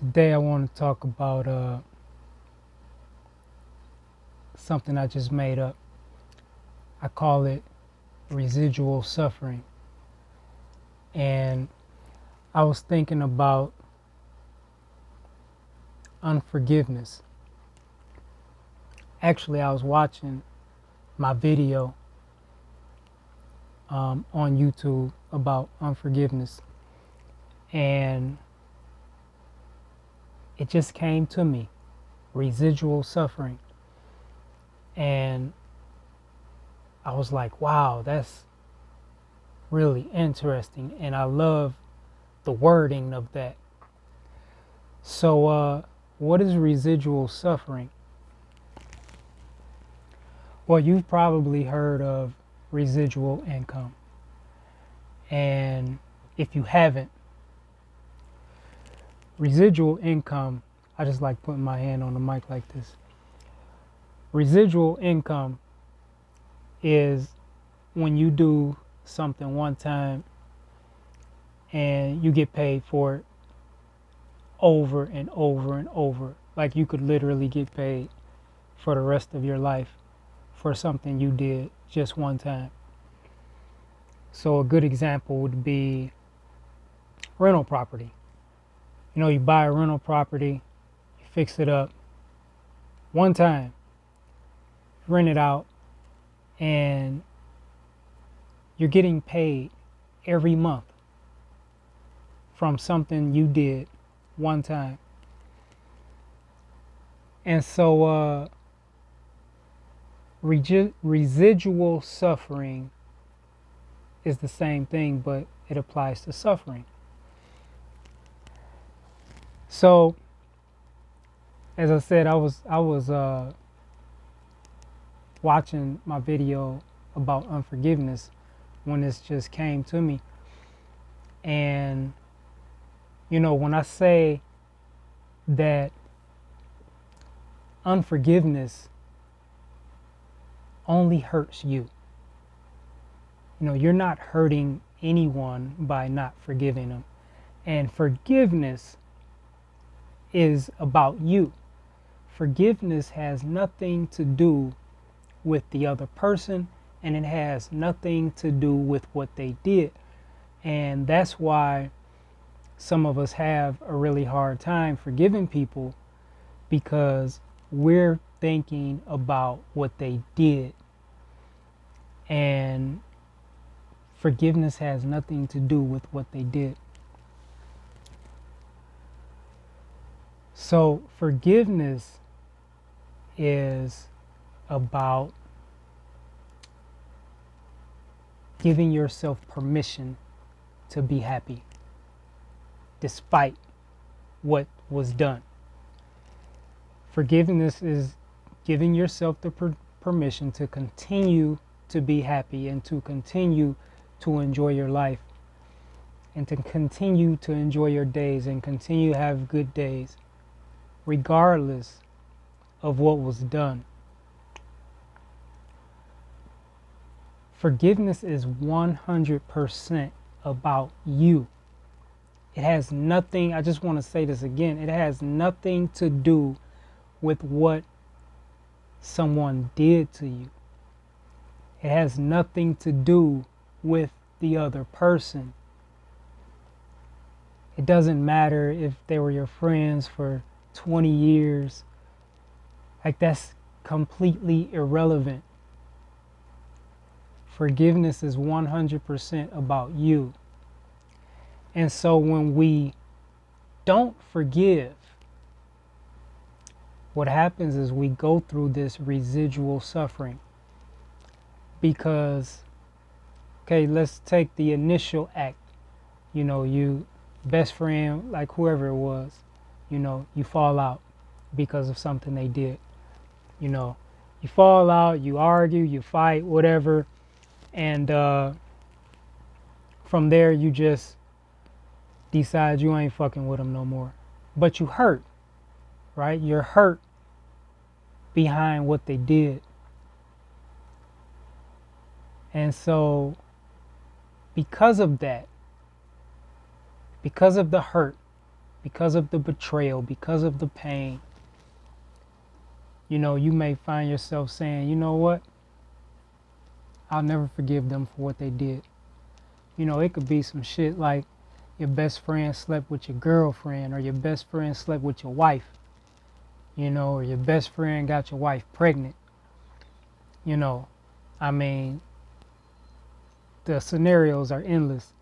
Today I want to talk about something I just made up. I call it residual suffering. And I was thinking about unforgiveness. Actually, I was watching my video on YouTube about unforgiveness, and it just came to me, residual suffering. And I was like, wow, that's really interesting. And I love the wording of that. So, what is residual suffering? Well, you've probably heard of residual income. And if you haven't, residual income, I just like putting my hand on the mic like this. Residual income is when you do something one time and you get paid for it over and over and over. Like you could literally get paid for the rest of your life for something you did just one time. So a good example would be rental property. You know, you buy a rental property, you fix it up one time, rent it out, and you're getting paid every month from something you did one time. And so residual suffering is the same thing, but it applies to suffering. So, as I said, I was watching my video about unforgiveness when this just came to me. And, you know, when I say that unforgiveness only hurts you, you know, you're not hurting anyone by not forgiving them. And forgiveness is about you. Forgiveness has nothing to do with the other person, and it has nothing to do with what they did. And that's why some of us have a really hard time forgiving people, because we're thinking about what they did. And forgiveness has nothing to do with what they did. So forgiveness is about giving yourself permission to be happy despite what was done. Forgiveness is giving yourself the permission to continue to be happy and to continue to enjoy your life and to continue to enjoy your days and continue to have good days regardless of what was done. Forgiveness is 100% about you. It has nothing, I just want to say this again, it has nothing to do with what someone did to you. It has nothing to do with the other person. It doesn't matter if they were your friends for 20 years. Like, that's completely irrelevant. Forgiveness is 100% about you. And so when we don't forgive, what happens is we go through this residual suffering. Because, okay, let's take the initial act. You know, you best friend, like whoever it was, you know, you fall out because of something they did. You know, you fall out, you argue, you fight, whatever. And from there, you just decide you ain't fucking with them no more. But you hurt, right? You're hurt behind what they did. And so, because of that, because of the hurt, because of the betrayal, because of the pain, you may find yourself saying, you know what? I'll never forgive them for what they did. It could be some shit like your best friend slept with your girlfriend, or your best friend slept with your wife, or your best friend got your wife pregnant. I mean, the scenarios are endless.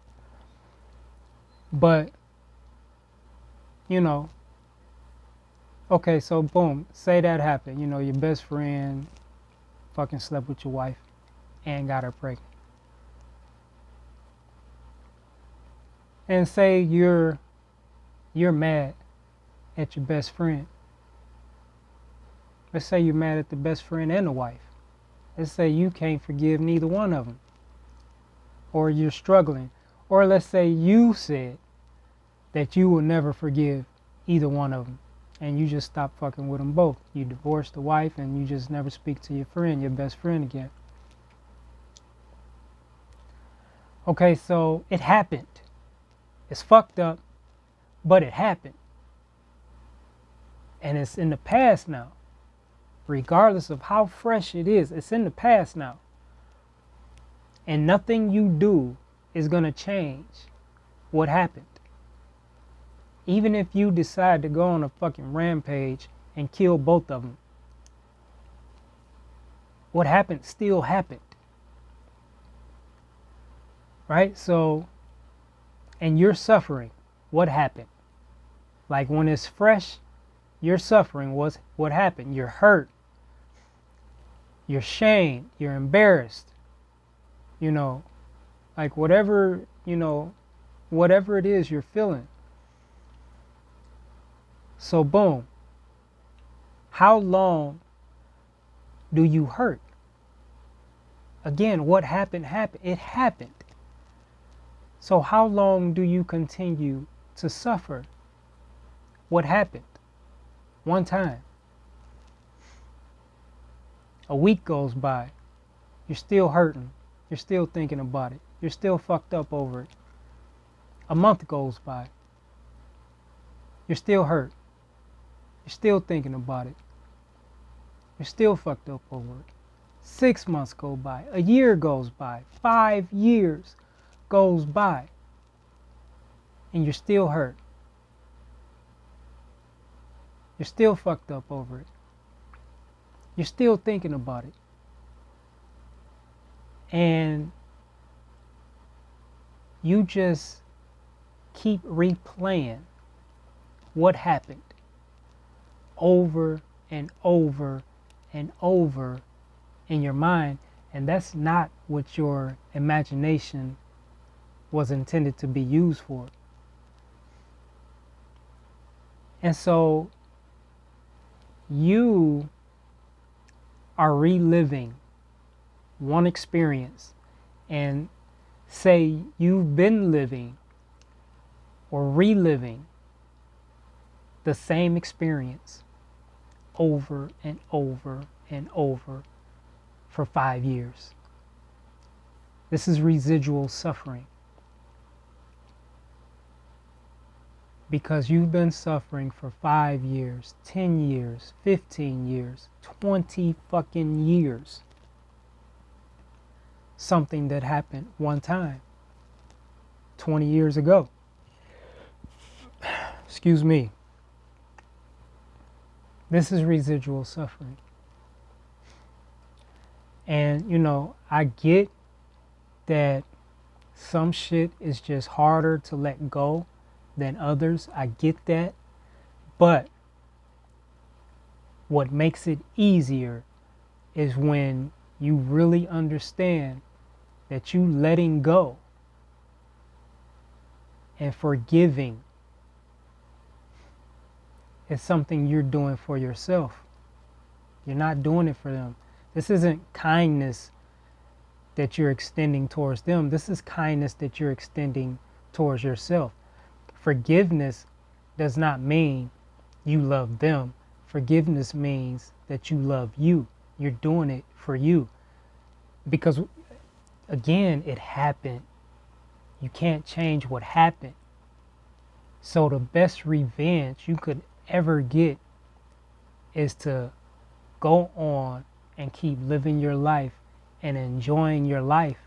But, okay, so boom, say that happened. Your best friend fucking slept with your wife and got her pregnant. And say you're mad at your best friend. Let's say you're mad at the best friend and the wife. Let's say you can't forgive neither one of them. Or you're struggling. Or let's say you said that you will never forgive either one of them, and you just stop fucking with them both. You divorce the wife and you just never speak to your friend, your best friend again. Okay, so it happened. It's fucked up, but it happened. And it's in the past now. Regardless of how fresh it is, it's in the past now. And nothing you do is going to change what happened. Even if you decide to go on a fucking rampage and kill both of them, what happened still happened. Right? So, and you're suffering. What happened? Like when it's fresh, you're suffering. What happened? You're hurt. You're shamed. You're embarrassed. Like whatever it is you're feeling. So boom, how long do you hurt? Again, what happened, it happened. So how long do you continue to suffer what happened? One time. A week goes by, you're still hurting, you're still thinking about it, you're still fucked up over it. A month goes by, you're still hurt, you're still thinking about it, you're still fucked up over it. 6 months go by, a year goes by, 5 years goes by, and you're still hurt. You're still fucked up over it. You're still thinking about it. And you just keep replaying what happened over and over and over in your mind. And that's not what your imagination was intended to be used for. And so you are reliving one experience, and say you've been living or reliving the same experience over and over and over for 5 years. This is residual suffering. Because you've been suffering for 5 years, 10 years, 15 years, 20 fucking years. Something that happened one time, 20 years ago. Excuse me. This is residual suffering. And, I get that some shit is just harder to let go than others. I get that. But what makes it easier is when you really understand that you letting go and forgiving is something you're doing for yourself. You're not doing it for them. This isn't kindness that you're extending towards them. This is kindness that you're extending towards yourself. Forgiveness does not mean you love them. Forgiveness means that you love you. You're doing it for you. Because, again, it happened. You can't change what happened. So the best revenge you could ever get is to go on and keep living your life and enjoying your life,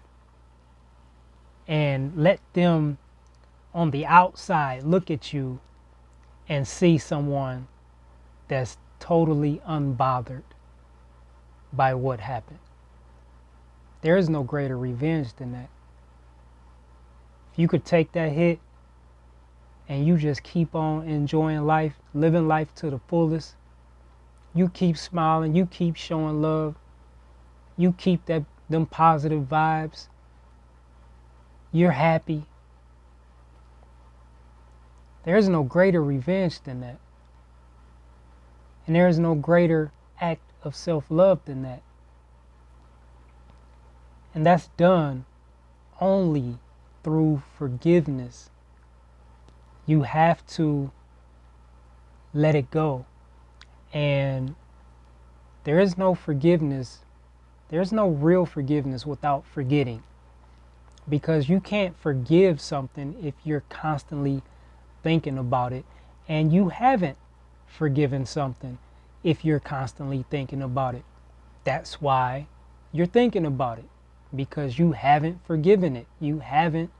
and let them on the outside look at you and see someone that's totally unbothered by what happened. There is no greater revenge than that. If you could take that hit and you just keep on enjoying life, living life to the fullest, you keep smiling, you keep showing love, you keep them positive vibes, you're happy. There is no greater revenge than that. And there is no greater act of self-love than that. And that's done only through forgiveness. You have to let it go. And there is no forgiveness. There's no real forgiveness without forgetting. Because you can't forgive something if you're constantly thinking about it. And you haven't forgiven something if you're constantly thinking about it. That's why you're thinking about it. Because you haven't forgiven it. You haven't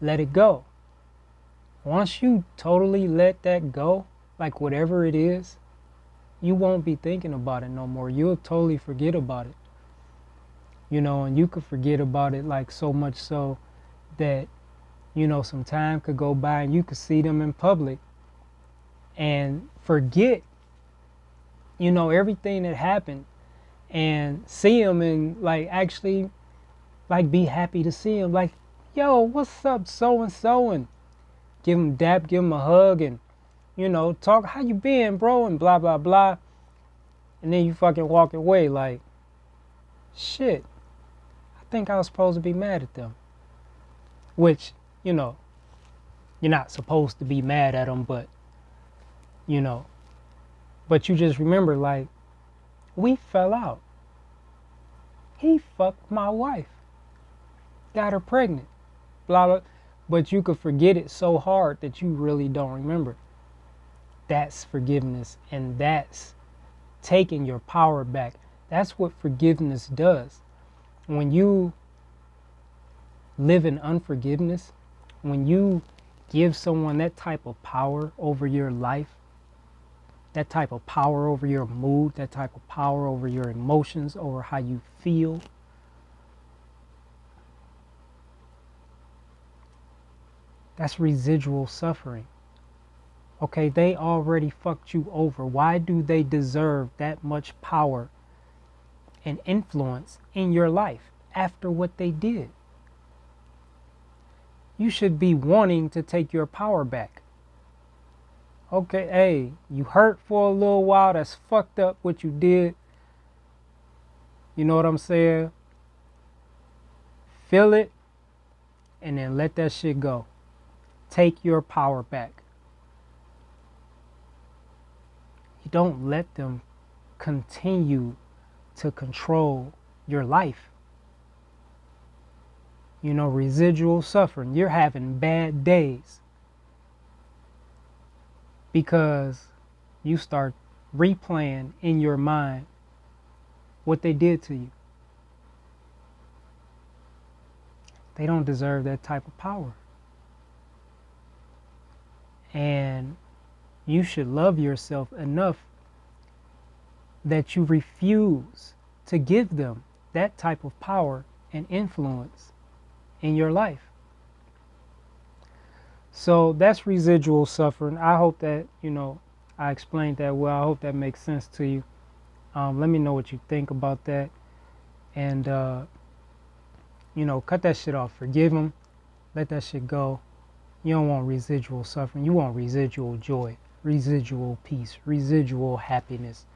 let it go. Once you totally let that go, like whatever it is, you won't be thinking about it no more. You'll totally forget about it. You know, and you could forget about it like so much so that, you know, some time could go by and you could see them in public and forget, you know, everything that happened, and see them and like actually like be happy to see them. Like, yo, what's up, so and so, and give them dap, give them a hug, and you know, talk, how you been, bro, and blah blah blah. And then you fucking walk away like, shit, I think I was supposed to be mad at them. Which, you know, you're not supposed to be mad at them, but you know, but you just remember, like, we fell out. He fucked my wife, got her pregnant, blah blah. But you could forget it so hard that you really don't remember. That's forgiveness, and that's taking your power back. That's what forgiveness does. When you live in unforgiveness, when you give someone that type of power over your life, that type of power over your mood, that type of power over your emotions, over how you feel, that's residual suffering. Okay, they already fucked you over. Why do they deserve that much power and influence in your life after what they did? You should be wanting to take your power back. Okay, hey, you hurt for a little while. That's fucked up what you did. You know what I'm saying? Feel it and then let that shit go. Take your power back. You don't let them continue to control your life. You know, residual suffering. You're having bad days because you start replaying in your mind what they did to you. They don't deserve that type of power. And you should love yourself enough that you refuse to give them that type of power and influence in your life. So that's residual suffering. I hope that, you know, I explained that well. I hope that makes sense to you. Let me know what you think about that. And, you know, cut that shit off. Forgive them. Let that shit go. You don't want residual suffering. You want residual joy, residual peace, residual happiness.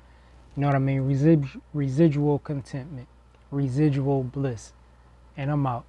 You know what I mean? Residual contentment, residual bliss. And I'm out.